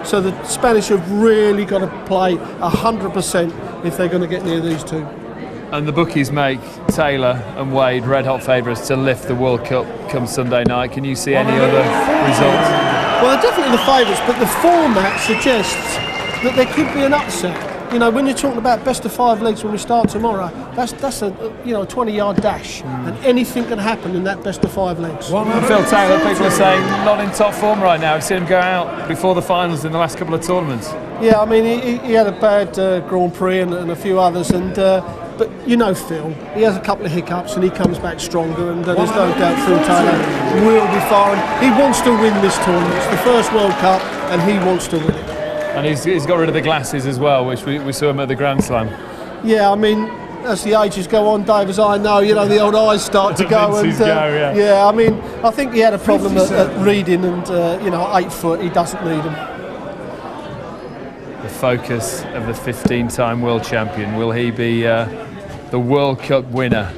So the Spanish have really got to play 100% if they're going to get near these two. And the bookies make Taylor and Wade red-hot favourites to lift the World Cup come Sunday night. Can you see any other results? Well, they're definitely the favourites, but the format suggests that there could be an upset. You know, when you're talking about best of 5 legs when we start tomorrow, that's a 20-yard dash, and anything can happen in that best of 5 legs. Phil Taylor, people are saying not in top form right now. I've seen him go out before the finals in the last couple of tournaments. Yeah, I mean he had a bad Grand Prix and a few others, and but you know Phil, he has a couple of hiccups and he comes back stronger, and there's no doubt Phil Taylor will be firing. He wants to win this tournament. It's the first World Cup, and he wants to win it. And he's got rid of the glasses as well, which we saw him at the Grand Slam. Yeah, I mean, as the ages go on, Dave, as I know, the old eyes start to go. Yeah, I mean, I think he had a problem at reading, and 8 foot, he doesn't need them. The focus of the 15-time world champion. Will he be the World Cup winner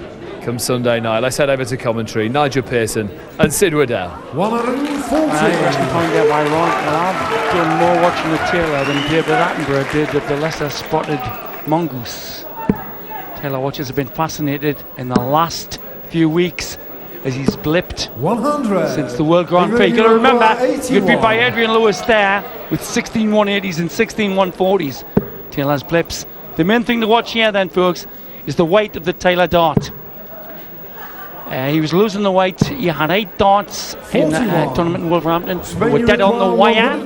come Sunday night? Let's head over to commentary. Nigel Pearson and Sid Waddell. 140. I can't get my wrong. I've done more watching the Taylor than David Attenborough did of the lesser spotted mongoose. Taylor watchers have been fascinated in the last few weeks as he's blipped 100 since the World Grand Prix. You've got to remember, he got beat by Adrian Lewis there with 16 180s and 16 140s. Taylor's blips. The main thing to watch here then, folks, is the weight of the Taylor dart. He was losing the weight. He had 8 darts in the tournament in Wolverhampton. Were dead on the wire,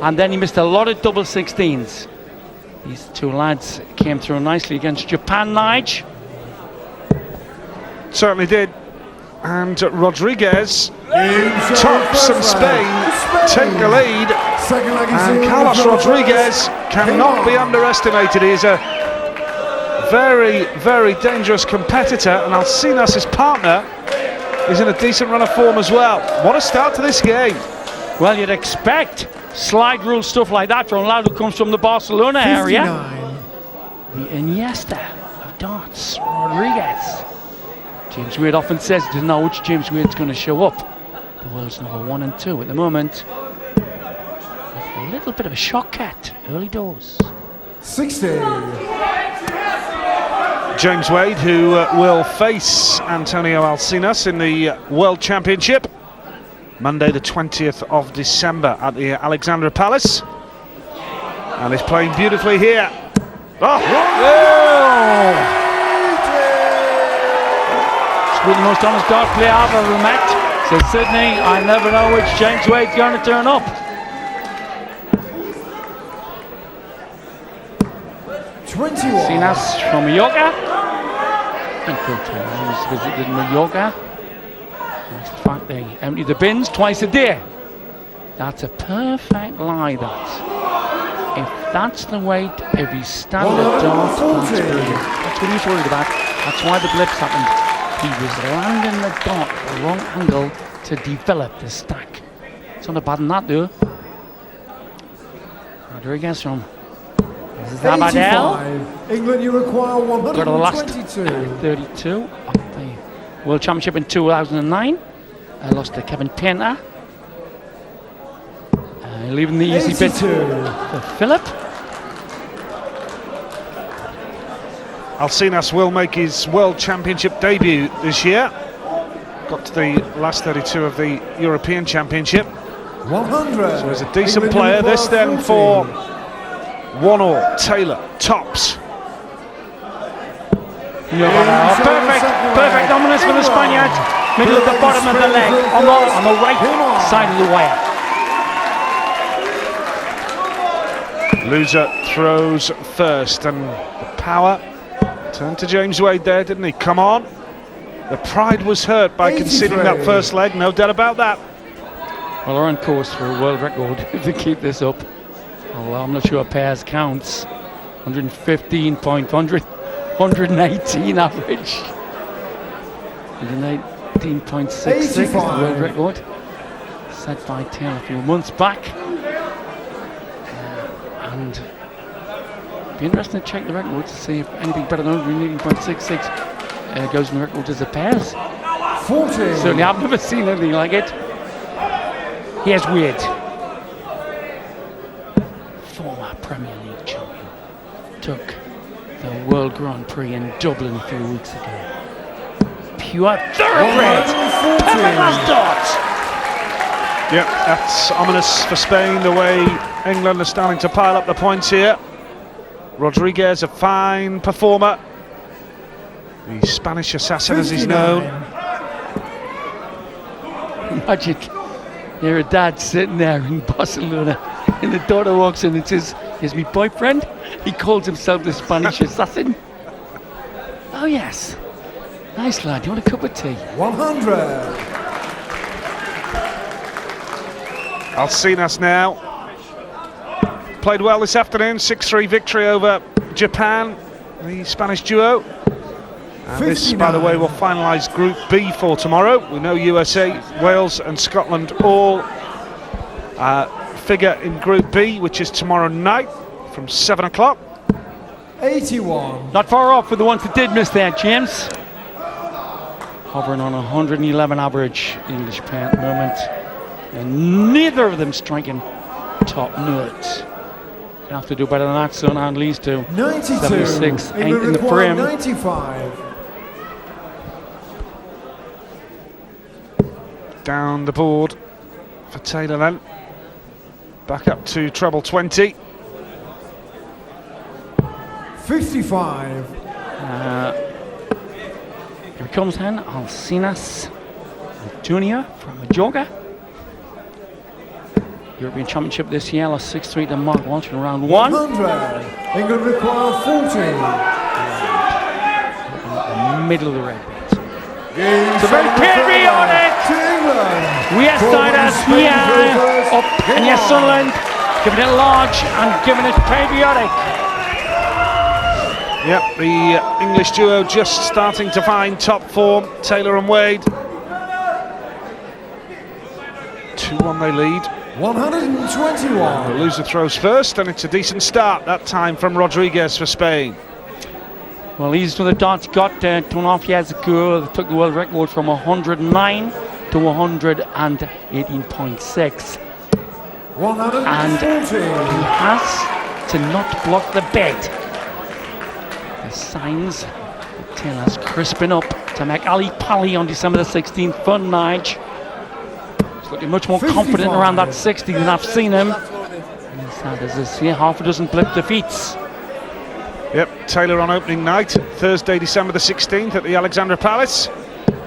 and then he missed a lot of double 16s. These two lads came through nicely against Japan, Nige. Certainly did. And Rodriguez tops, and Spain take the lead. And Carlos Rodriguez cannot be underestimated. He is a very, very dangerous competitor, and Alcinas, his partner, is in a decent run of form as well. What a start to this game. Well, you'd expect slide rule stuff like that from a lad who comes from the Barcelona area. The Iniesta of darts, Rodriguez. James Wade often says he doesn't know which James Wade's going to show up. The world's number 1 and 2 at the moment. With a little bit of a shock cat, early doors. 60. James Wade, who will face Antonio Alcinas in the World Championship Monday the 20th of December at the Alexandra Palace, and is playing beautifully here. It's the most honest dart player I've ever met. Says Sydney, I never know which James Wade's going to turn up. 21. Sinas from Mallorca. I think Phil Taylor visited Mallorca. In fact, they empty the bins twice a day. That's a perfect lie, that. If that's the weight of his standard dart, that's brilliant. That's what he was worried about. That's why the blips happened. He was landing the dart at the wrong angle to develop the stack. It's not bad than that, though. Rodriguez from Zabadell. England, you require 122. Go to the last 32 of the World Championship in 2009. I lost to Kevin Painter. Leaving the easy 82. Bit for Philip. Alcinas will make his World Championship debut this year. Got to the last 32 of the European Championship. 100. So he's a decent player. This then for 1-all. Taylor tops. Perfect dominance for the Spaniard. Middle of the bottom of the leg, on the right side of the wire. Loser throws first, and the power turned to James Wade there, didn't he? Come on. The pride was hurt by conceding that first leg, no doubt about that. Well, they're on course for a world record if they keep this up. Well, I'm not sure pairs counts. 118 average. 118.66 is the world record. Set by Taylor a few months back. And it'd be interesting to check the record to see if anything better than 118.66 goes in the record as a pairs. 40. Certainly, I've never seen anything like it. Here's Wade. former Premier League champion, took the World Grand Prix in Dublin a few weeks ago. Pure thoroughbred, perfect last dot. Yep, that's ominous for Spain, the way England are starting to pile up the points here. Rodriguez, a fine performer. The Spanish assassin, as he's known. Imagine you're a dad sitting there in Barcelona, and the daughter walks in and says, "Here's my boyfriend. He calls himself the Spanish assassin." Oh yes, nice lad. You want a cup of tea? 100. Alcinas now. Played well this afternoon, 6-3 victory over Japan, the Spanish duo. And this, by the way, will finalise Group B for tomorrow. We know USA, Wales and Scotland all figure in Group B, which is tomorrow night from 7 o'clock. 81. Not far off for the ones that did miss that, James. Hovering on 111 average English pay at the moment. And neither of them striking top notes. You have to do better than that, son, and leads to 92. 76, ain't in the require frame. 95. Down the board for Taylor then. Back up to treble 20. 55. Here he comes then, Alcinas Junior from Majorca. European Championship this year, lost 6-3 to Mark Walsh in round 1. 100. England require 40. In the middle of the red bit. It's a very patriotic to England. West Siders here up and yes, Sunderland giving it large and giving it patriotic. Yep, the English duo just starting to find top form. Taylor and Wade. 2-1 they lead. 121. The loser throws first, and it's a decent start that time from Rodriguez for Spain. Well, he's the dots got 2.5 years ago. They took the world record from 109 to 118.6. 140. And he has to not block the bed. The signs that Taylor's crisping up to make Ali Pally on December the 16th fun, Nige. He's looking much more confident around that 60 than I've seen him. And sad as this, yeah, half a dozen blip defeats. Yep, Taylor on opening night, Thursday, December the 16th at the Alexandra Palace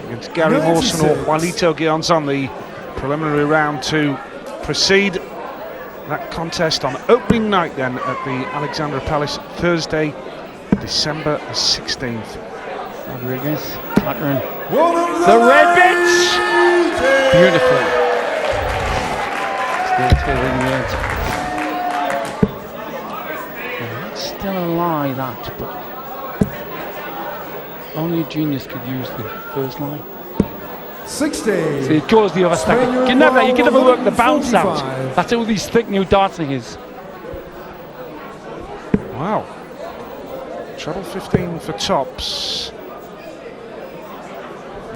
against Gary Mawson or Juanito Guillons on the preliminary round to proceed that contest on opening night then at the Alexandra Palace, Thursday, December the 16th. Rodriguez clattering the red bitch beautifully. Still tailing the edge. Still a lie that, but only a genius could use the first line. 60. See, it goes the other stack. You can never work the bounce out. That's all these thick new darts of his. Wow. Treble 15 for tops.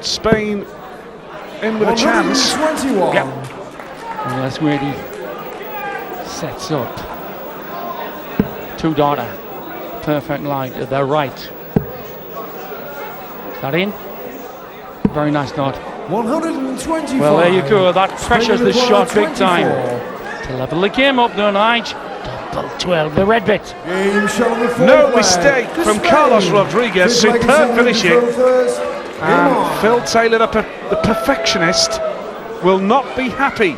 Spain in with a chance. 21. Yep. And that's where he sets up. Two-darter. Perfect line to the right. Is that in? Very nice dot. 125. Well, there you go. That pressures the shot big 24. time. To level the game up, though, Nige. Double 12, the red bit. No mistake from Carlos Rodriguez. Superb finishing. And Phil Taylor, the perfectionist, will not be happy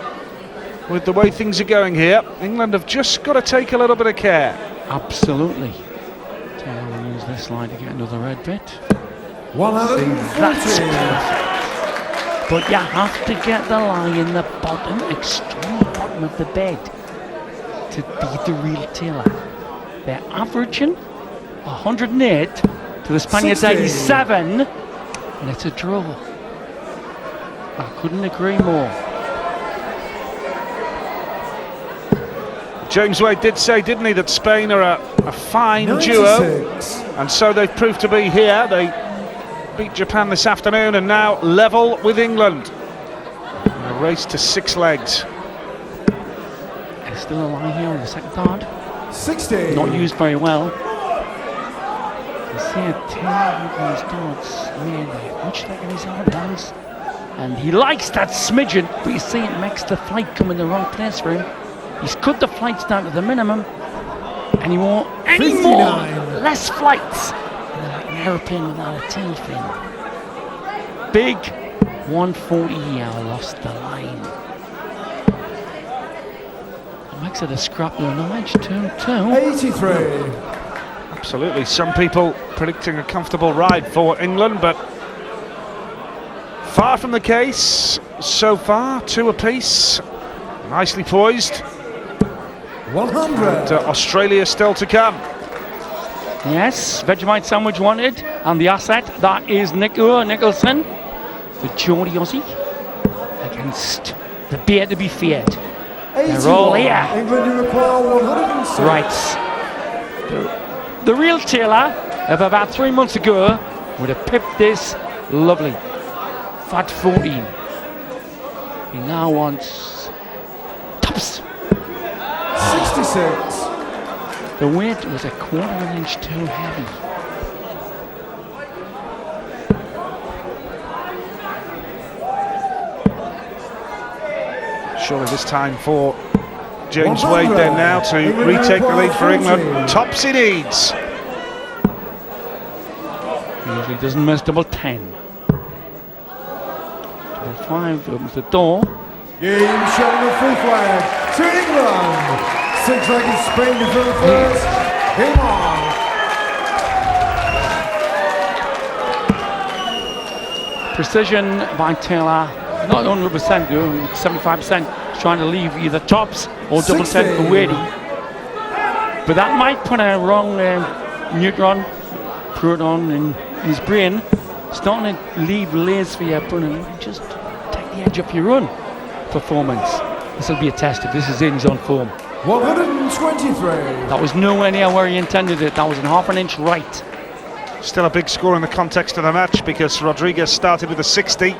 with the way things are going here. England have just got to take a little bit of care. Absolutely. Taylor will use this line to get another red bit. 140. That's perfect. But you have to get the lie in the bottom, extreme bottom of the bed to be the real Taylor. They're averaging 108 to the Spaniards 87, and it's a draw. I couldn't agree more. James Wade did say, didn't he, that Spain are a fine 96. duo, and so they've proved to be here. They beat Japan this afternoon and now level with England. A race to 6 legs. There's still a line here on the second card. 60. Not used very well. You see a tail with those darts, really, much like in his hard hands. And he likes that smidgen, but you see it makes the flight come in the wrong place for him. He's cut the flights down to the minimum. Any more, less flights. And they're like an aeroplane without a tail fin. Big 140 here, lost the line. It makes it a scrap there, no edge, 2-2. 83. Absolutely. Some people predicting a comfortable ride for England, but far from the case so far. 2 apiece. Nicely poised. 100. And Australia still to come. Yes, Vegemite sandwich wanted, and the asset, that is Nico Nicholson, the Geordie Aussie, against the bear to be feared. 81. They're all here. England you require 106. Right. The real Taylor of about 3 months ago would have pipped this lovely fat 14. He now wants tops. 66. The weight was a quarter of an inch too heavy. Surely this time for James Wade then now to retake the lead for England. Tops he needs. He usually doesn't miss double 10. Double 5 opens the door. Game showing the free flag to England. 6-legged Spain to fill first. Game on. Precision by Taylor, not 100%, 75%. He's trying to leave either tops or double 10 for Wadey. But that might put a wrong neutron, proton in his brain, starting to leave layers for your opponent. Just take the edge off your own performance. This will be a test if this is in his own form. 123. That was nowhere near where he intended it. That was in half an inch right. Still a big score in the context of the match because Rodriguez started with a 60.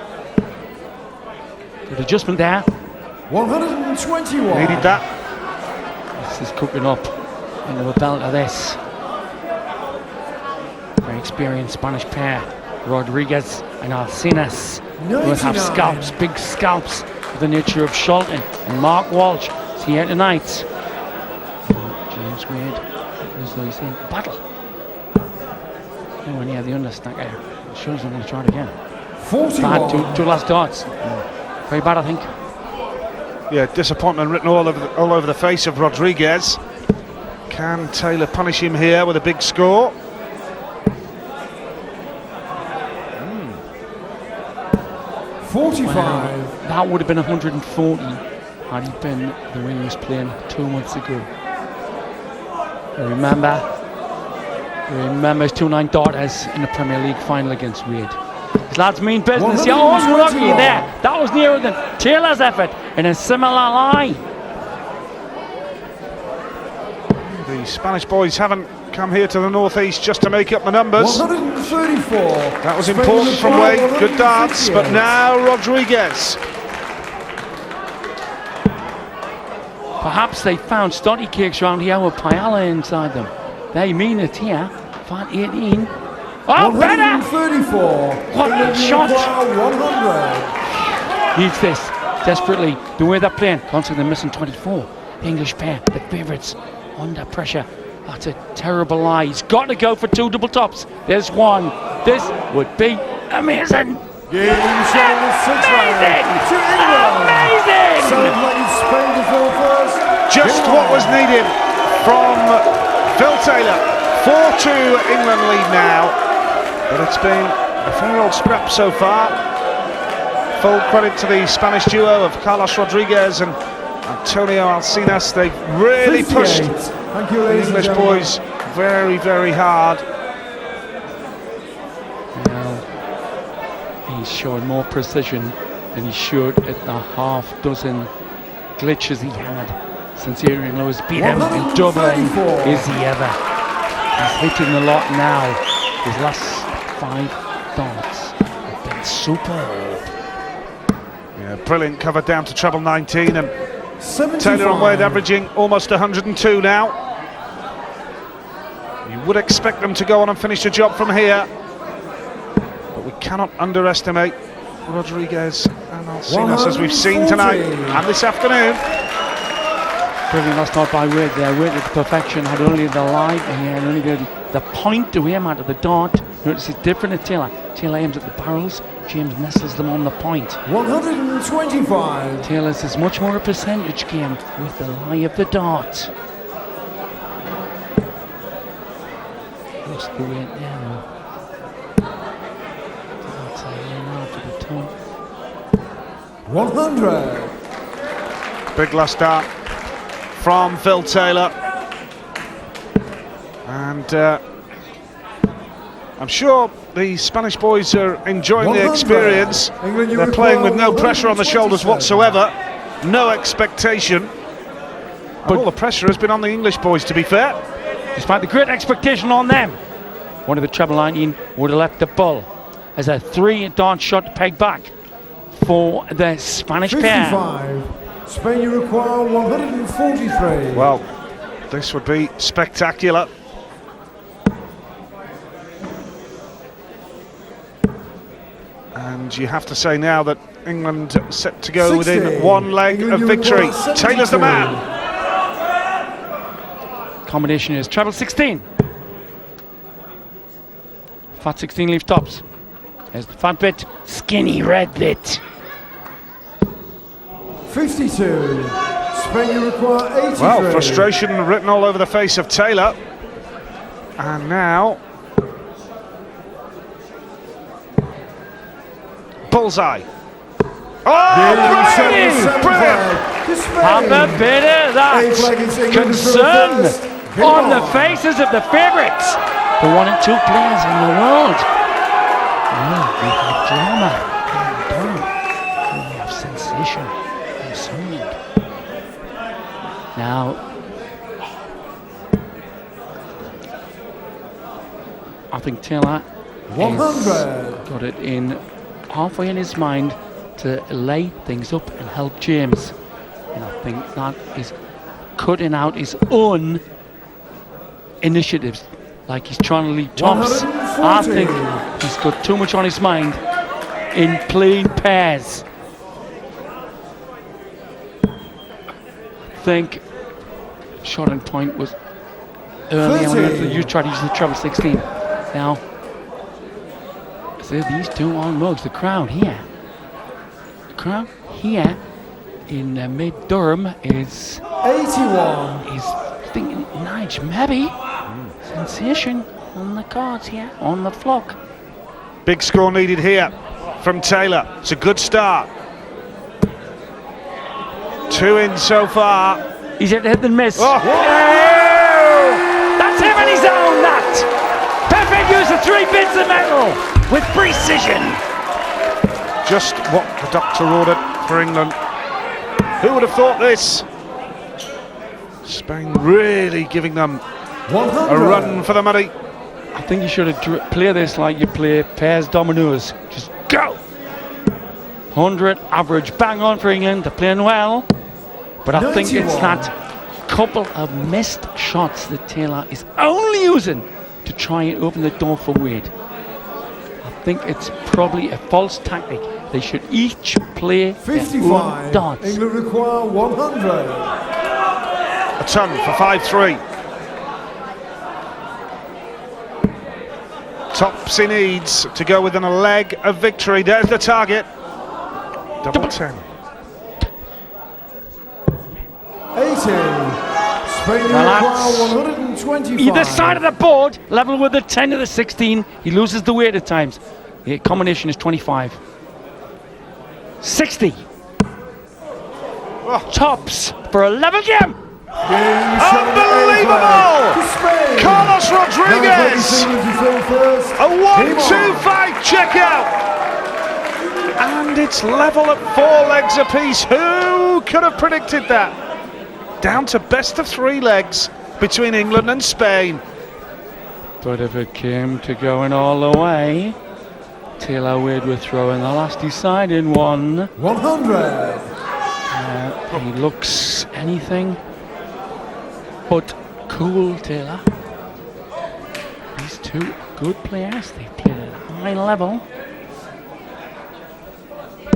Good adjustment there. 121. Needed that. This is cooking up into a belt of this. Very experienced Spanish pair, Rodriguez and Alcinas. Both have scalps, big scalps of the nature of Shelton. And Mark Walsh is here tonight. James Wade, as though he's in battle. Nowhere near the understacker. Shows I'm going to try it again. 41. Bad, two last darts. Very bad, I think. Yeah, disappointment written all over the face of Rodriguez. Can Taylor punish him here with a big score? 45. Well, that would have been 140 had he been the way he was playing 2 months ago. Remember his 2-9 daughters in the Premier League final against Wade. These lads mean business. Yeah, oh, lucky there. That was nearer than Taylor's effort in a similar lie. The Spanish boys haven't come here to the northeast just to make up the numbers. 134. That was important from Wade. Good darts, but now Rodriguez. Perhaps they found stoddy cakes around here with paella inside them. They mean it here. Fat 18. Oh, better! 134. What a shot! 100. Needs this desperately. The way they're playing, constantly missing 24. The English pair, the favourites, under pressure. That's a terrible lie. He's got to go for 2 double tops. There's one. This would be amazing. Game showing the 6-legged to England. Amazing! 7-legged Spain to fill first. Just what was needed from Phil Taylor. 4-2 England lead now. But it's been a fair old scrap so far. Full credit to the Spanish duo of Carlos Rodriguez and Antonio Alcinas. They've really 58. pushed Thank you, the ladies English and gentlemen. boys very, very hard. Well, he's showing more precision than he showed at the half dozen glitches he had since Adrian Lewis beat him in Dublin. Is he ever? He's hitting a lot now. His last 5 darts have been superb. Yeah, brilliant cover down to treble 19 and 75. Taylor and Wade averaging almost 102 now. You would expect them to go on and finish the job from here, but we cannot underestimate Rodriguez and Alcinas, as we've seen tonight and this afternoon. Brilliant last night by Wade there. Wade at perfection, had only the line and he had only the point to aim out of the dart. Notice it's different at Taylor. Taylor aims at the barrels, James nestles them on the point. 125. Taylor's is much more a percentage game with the lie of the dart. Lost the weight there though. That's a line after the time. 100. Big last dart from Phil Taylor, and I'm sure the Spanish boys are enjoying the experience. They're playing with no pressure on the shoulders whatsoever, no expectation, but all the pressure has been on the English boys, to be fair. Despite the great expectation on them, one of the treble 19 would have left the ball as a 3-dart shot peg back for the Spanish 55. pair. Spain, you require 143. Well, this would be spectacular. And you have to say now that England set to go 60. within one leg England, of you victory. require Taylor's the 72. man. Combination is treble 16. Fat 16 leaf tops. There's the fat bit, skinny red bit. 52. Spain, you require 83. Well, frustration written all over the face of Taylor. And now, bullseye. Oh, brilliant! Have a bit of that concern on the faces of the favourites, the 1 and 2 players in the world. Well, we have drama and we have sensation and sound. Now, I think Taylor 100. got it in halfway in his mind to lay things up and help James, and I think that is cutting out his own initiatives, like he's trying to lead tops. I think he's got too much on his mind in playing pairs. I think shot and point was earlier when you tried to use the treble 16. Now, so these two on mugs, the crowd here in mid-Durham is 81. is thinking, Nige, maybe sensation on the cards here, on the flock. Big score needed here from Taylor. It's a good start. 2 in so far. He's hit and miss. Oh. That's him and his own, that! Perfect use of 3 bits of metal with precision. Just what the doctor ordered for England. Who would have thought this? Spain really giving them 100. a run for the money. I think you should have play this like you play pairs dominoes. Just go! 100 average, bang on for England. They're playing well, but I think it's 91. that couple of missed shots that Taylor is only using to try and open the door for Wade. I think it's probably a false tactic. They should each play their own 55. darts. England require 100. A ton for 5-3. Tops he needs to go within a leg of victory. There's the target. Double 10. 80. Spain Well, require 125. Either side of the board, level with the 10 to the 16. He loses the weight at times. The combination is 25. 60. Oh. Tops for a level game. Unbelievable! Carlos Rodriguez! A 1-2-5 check out! And it's level at 4 legs apiece. Who could have predicted that? Down to best of 3 legs between England and Spain. But if it came to going all the way, Taylor Wade would throw in the last deciding one. 100. He looks anything but cool, Taylor. These two good players. They played at a high level.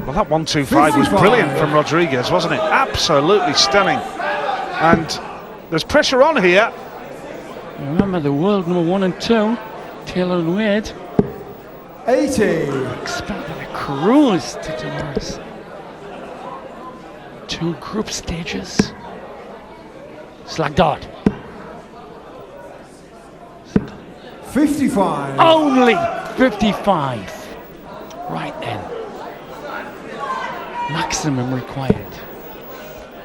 Well, that 1-2-5 was brilliant from Rodriguez, wasn't it? Absolutely stunning. And there's pressure on here. Remember the world number 1 and 2, Taylor and Wade. 80. Expected a cruise to Dolores. 2 group stages. Slag dart. 55. Only 55. Right then. Maximum required.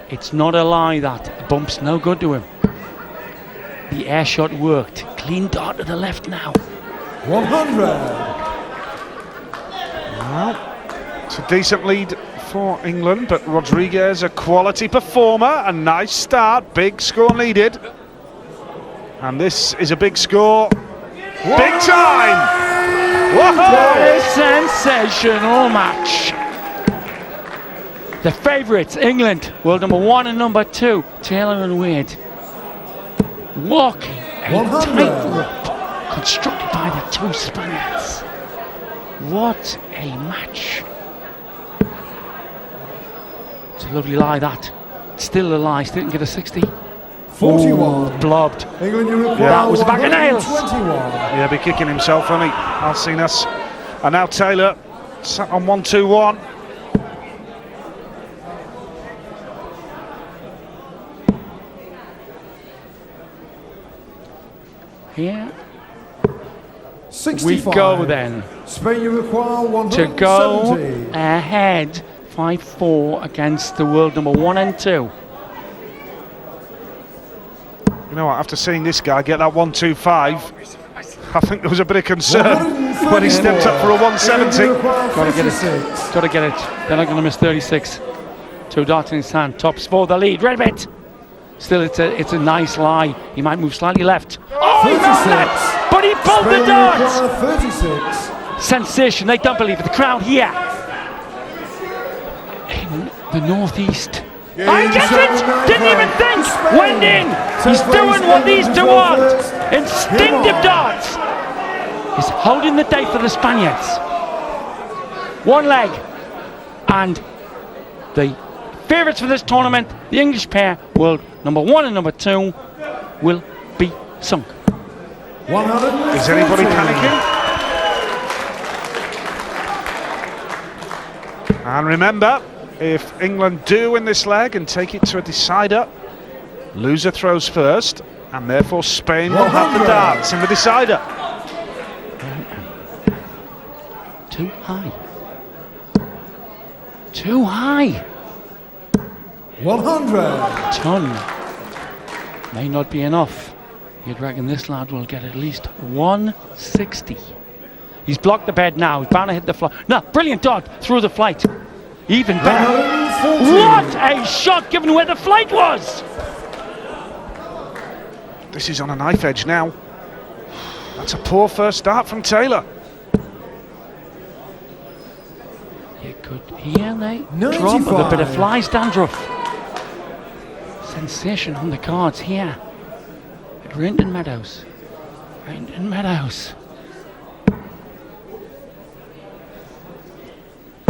It's not a lie that a bump's no good to him. The air shot worked. Clean dart to the left now. 100. Well, it's a decent lead for England, but Rodriguez, a quality performer, a nice start, big score needed. And this is a big score. Big time! What a sensational match. The favourites, England, world number 1 and number 2, Taylor and Wade. Walking a 100. tightrope constructed by the 2 Spaniards. What a match. It's a lovely lie, that. It's still a lie, still didn't get a 60. 41. Blobbed. England, you require That was a bag of nails. 121. Yeah, be kicking himself, won't he? Alcinas. And now Taylor sat on 1-2-1. Here 65. we go then. Spain, you require To 170. go ahead 5-4 against the world number 1 and 2. You know what, after seeing this guy get that 1-2-5, I think there was a bit of concern when he stepped up for a 170. Gotta get it. Gotta get it. They're not gonna miss 36. 2 darts in his hand. Tops for the lead. Redbit. Still, it's a nice lie. He might move slightly left. Oh, he found that! But he pulled Spain, the you dart! require 36. Sensation. They don't believe it. The crowd here in the northeast. I get it! Didn't even think! Went in! He's doing what these two want! Instinctive darts! He's holding the day for the Spaniards. 1 leg. And the favourites for this tournament, the English pair, world number 1 and number 2, will be sunk. 140. Is anybody panicking? And remember, if England do win this leg and take it to a decider, loser throws first, and therefore Spain will have the 100. darts in the decider. Too high. Too high. 100. Ton. May not be enough. You'd reckon this lad will get at least 160. He's blocked the bed now. He's bound to hit the flight. No, brilliant dart through the flight. Even better. 140. What a shot given where the flight was! This is on a knife edge now. That's a poor first start from Taylor. You could hear they 95. drop with a bit of flies dandruff. Sensation on the cards here at Renton Meadows. Renton Meadows.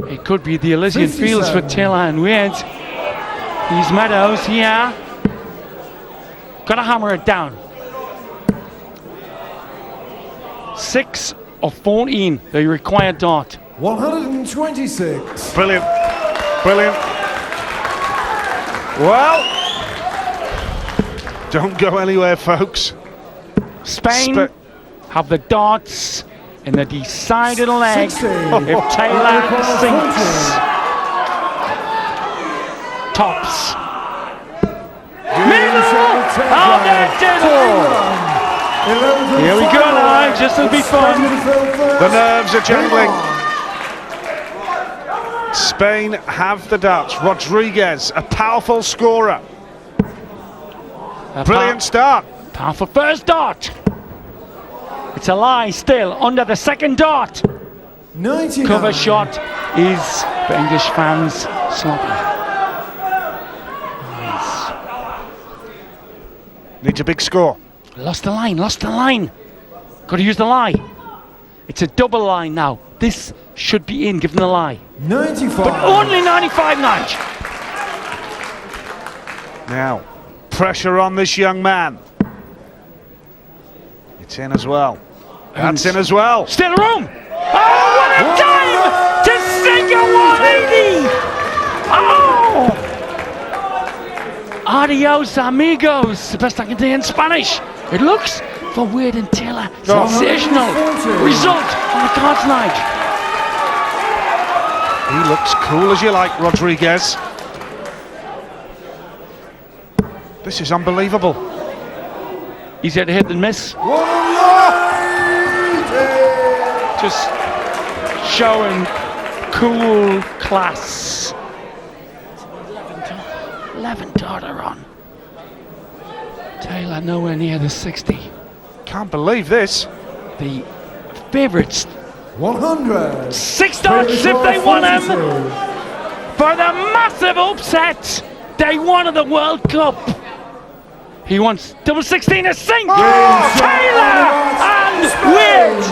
It could be the Elysian Fields for 57. Taylor and Wade. These Meadows here. Gotta hammer it down. 6 of 14, the required dart. 126. Brilliant. Brilliant. Well, don't go anywhere, folks. Spain have the darts in the decided leg 60. if Taylor sinks. Tops. Middle of the diddle. Here we go now, just to be fun. The nerves are jangling. Spain have the darts. Rodriguez, a powerful scorer. Brilliant start. Powerful first dart. It's a lie still under the second dart. 99. Cover shot is for English fans sloppy. Nice. Needs a big score. Lost the line, lost the line. Got to use the lie. It's a double line now. This should be in, given the lie. 95. But only 95, Nige. Now, pressure on this young man. It's in as well. That's in as well. Still room. Oh, what a time to sink a 180. Oh! Adios, amigos. The best I can do in Spanish. It looks for Wade and Taylor. Sensational result on the cards, Nige. He looks cool as you like, Rodriguez. This is unbelievable. Easier to hit than miss. Just showing cool class. 11 daughter on. Taylor nowhere near the 60. Can't believe this. The favourites 100. 6 dots if they won him for the massive upset day one of the World Cup. He wants double 16 to sink. Taylor and Wade.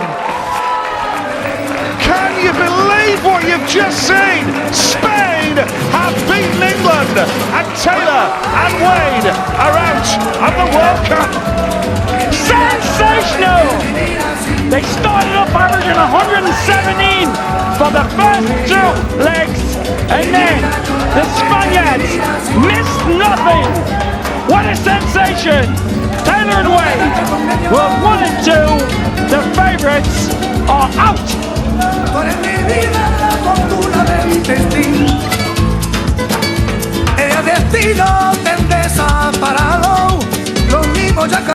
Can you believe what you've just seen? Spain have beaten England, and Taylor and Wade are out of the World Cup. Sensational! They started up averaging 117 for the first 2 legs, and then the Spaniards missed nothing. What a sensation! Taylor and Wade were 1 and 2. The favourites are out. Ella destino te han desamparado, los mismos ya